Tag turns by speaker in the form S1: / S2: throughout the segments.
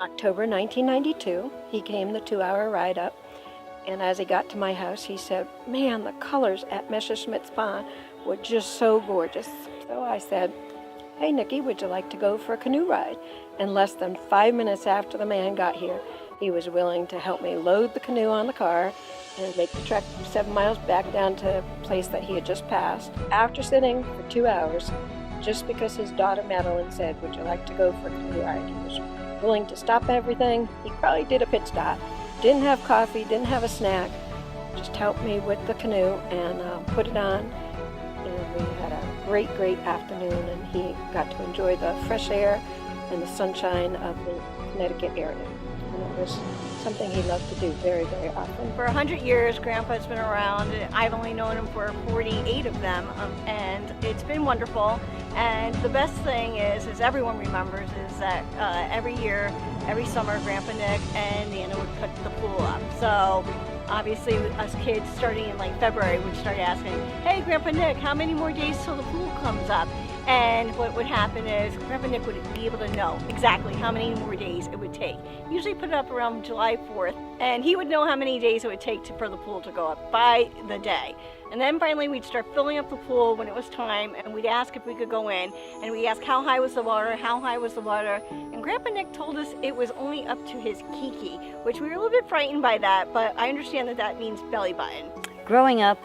S1: October 1992, he came the 2-hour ride up, and as he got to my house, he said, "Man, the colors at Messerschmitt's Pond were just so gorgeous." So I said, "Hey, Nicky, would you like to go for a canoe ride?" And less than 5 minutes after the man got here, he was willing to help me load the canoe on the car and make the trek 7 miles back down to a place that he had just passed. After sitting for 2 hours, just because his daughter Madeline said, "Would you like to go for a canoe ride?" He was willing to stop everything. He probably did a pit stop. Didn't have coffee, didn't have a snack. Just helped me with the canoe and put it on. And we had a great, great afternoon, and he got to enjoy the fresh air and the sunshine of the Connecticut area. And it was something he loved to do very, very often.
S2: For 100 years, Grandpa's been around. I've only known him for 48 of them, and it's been wonderful. And the best thing is, as everyone remembers, is that every year, every summer, Grandpa Nick and Nana would put the pool up. So obviously, us kids, starting in like February, would start asking, "Hey, Grandpa Nick, how many more days till the pool comes up?" And what would happen is Grandpa Nick would be able to know exactly how many more days it would take. Usually put it up around July 4th, and he would know how many days it would take for the pool to go up by the day. And then finally we'd start filling up the pool when it was time, and we'd ask if we could go in, and we'd ask how high was the water, how high was the water, and Grandpa Nick told us it was only up to his kiki, which we were a little bit frightened by that, but I understand that that means belly button.
S3: Growing up,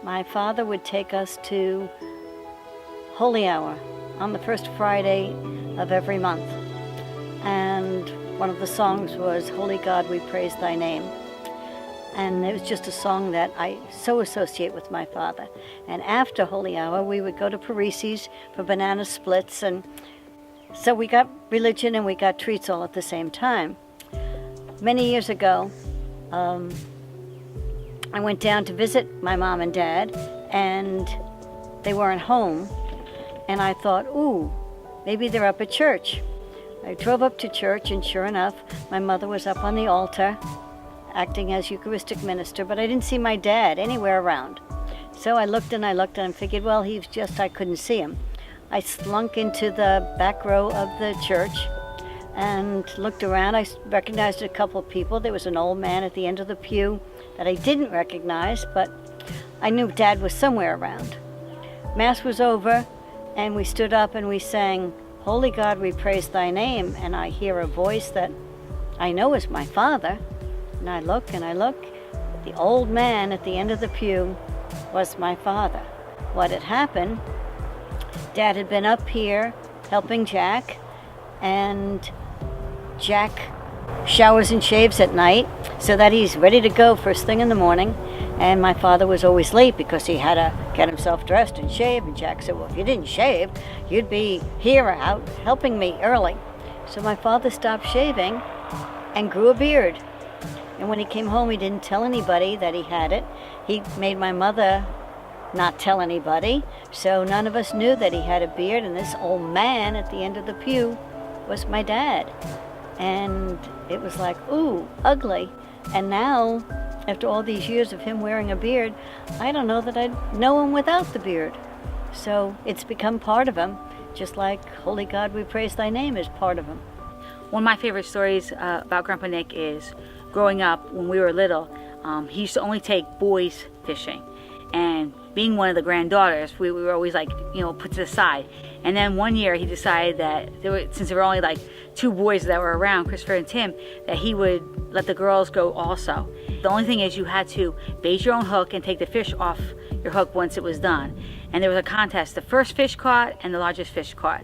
S3: my father would take us to Holy Hour on the first Friday of every month. And one of the songs was, "Holy God, we praise thy name." And it was just a song that I so associate with my father. And after Holy Hour, we would go to Parisi's for banana splits. And so we got religion and we got treats all at the same time. Many years ago, I went down to visit my mom and dad, and they weren't home. And I thought, ooh, maybe they're up at church. I drove up to church, and sure enough, my mother was up on the altar, acting as Eucharistic minister, but I didn't see my dad anywhere around. So I looked and figured, well, I couldn't see him. I slunk into the back row of the church and looked around. I recognized a couple of people. There was an old man at the end of the pew that I didn't recognize, but I knew Dad was somewhere around. Mass was over, and we stood up and we sang, "Holy God, we praise thy name," and I hear a voice that I know is my father. And I look, the old man at the end of the pew was my father. What had happened, Dad had been up here helping Jack, and Jack showers and shaves at night so that he's ready to go first thing in the morning. And my father was always late because he had to get himself dressed and shave. And Jack said, "Well, if you didn't shave, you'd be here out helping me early." So my father stopped shaving and grew a beard. And when he came home, he didn't tell anybody that he had it. He made my mother not tell anybody. So none of us knew that he had a beard. And this old man at the end of the pew was my dad. And it was like, ooh, ugly. And now, after all these years of him wearing a beard, I don't know that I'd know him without the beard. So it's become part of him, just like "Holy God, we praise thy name" is part of him.
S4: One of my favorite stories about Grandpa Nick is growing up when we were little, he used to only take boys fishing. And being one of the granddaughters, we were always put to the side. And then one year he decided that since there were only like 2 boys that were around, Christopher and Tim, that he would let the girls go also. The only thing is you had to bait your own hook and take the fish off your hook once it was done. And there was a contest, the first fish caught and the largest fish caught.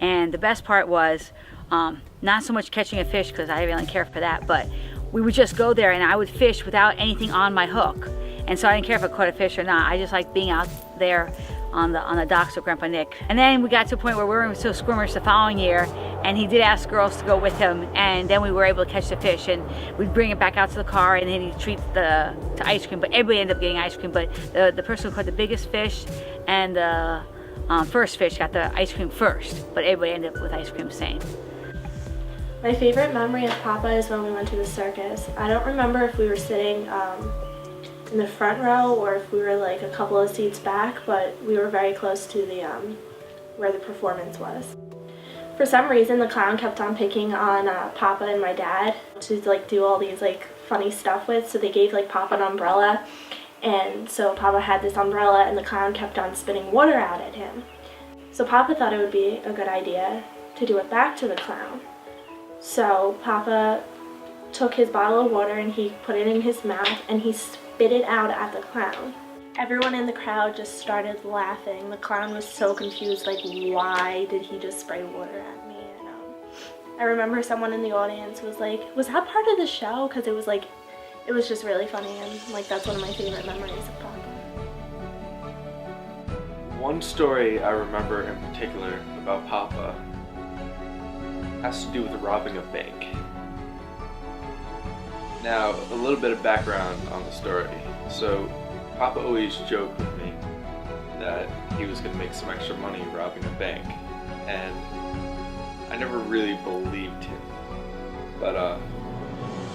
S4: And the best part was not so much catching a fish, because I didn't really care for that, but we would just go there and I would fish without anything on my hook. And so I didn't care if I caught a fish or not. I just liked being out there on the docks with Grandpa Nick. And then we got to a point where we were so squirmish the following year, and he did ask girls to go with him, and then we were able to catch the fish, and we'd bring it back out to the car, and then he'd treat to ice cream, but everybody ended up getting ice cream, but the person who caught the biggest fish and the first fish got the ice cream first, but everybody ended up with ice cream same.
S5: My favorite memory of Papa is when we went to the circus. I don't remember if we were sitting in the front row or if we were like a couple of seats back, but we were very close to the where the performance was. For some reason, the clown kept on picking on Papa and my dad to like do all these like funny stuff with. So they gave like Papa an umbrella, and so Papa had this umbrella, and the clown kept on spitting water out at him. So Papa thought it would be a good idea to do it back to the clown. So Papa took his bottle of water and he put it in his mouth and he spit it out at the clown. Everyone in the crowd just started laughing. The clown was so confused, like, why did he just spray water at me? And I remember someone in the audience was like, was that part of the show? Because it was just really funny, and like that's one of my favorite memories of Papa.
S6: One story I remember in particular about Papa has to do with robbing a bank. Now, a little bit of background on the story. So, Papa always joked with me that he was going to make some extra money robbing a bank, and I never really believed him. But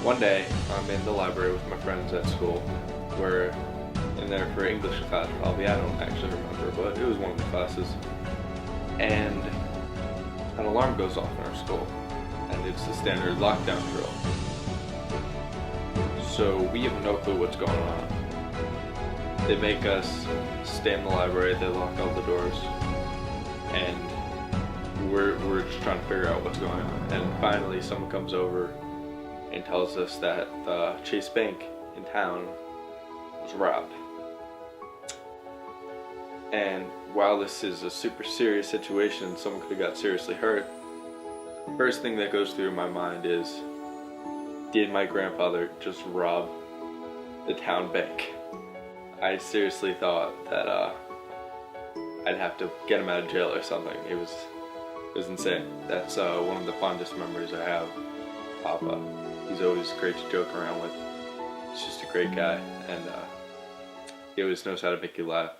S6: one day, I'm in the library with my friends at school. We're in there for English class, probably. I don't actually remember, but it was one of the classes. And an alarm goes off in our school, and it's the standard lockdown drill. So we have no clue what's going on. They make us stay in the library, they lock all the doors, and we're just trying to figure out what's going on. And finally someone comes over and tells us that the Chase Bank in town was robbed. And while this is a super serious situation, someone could have got seriously hurt, the first thing that goes through my mind is, did my grandfather just rob the town bank? I seriously thought that I'd have to get him out of jail or something. It was insane. That's one of the fondest memories I have. Papa, he's always great to joke around with. He's just a great guy, and he always knows how to make you laugh.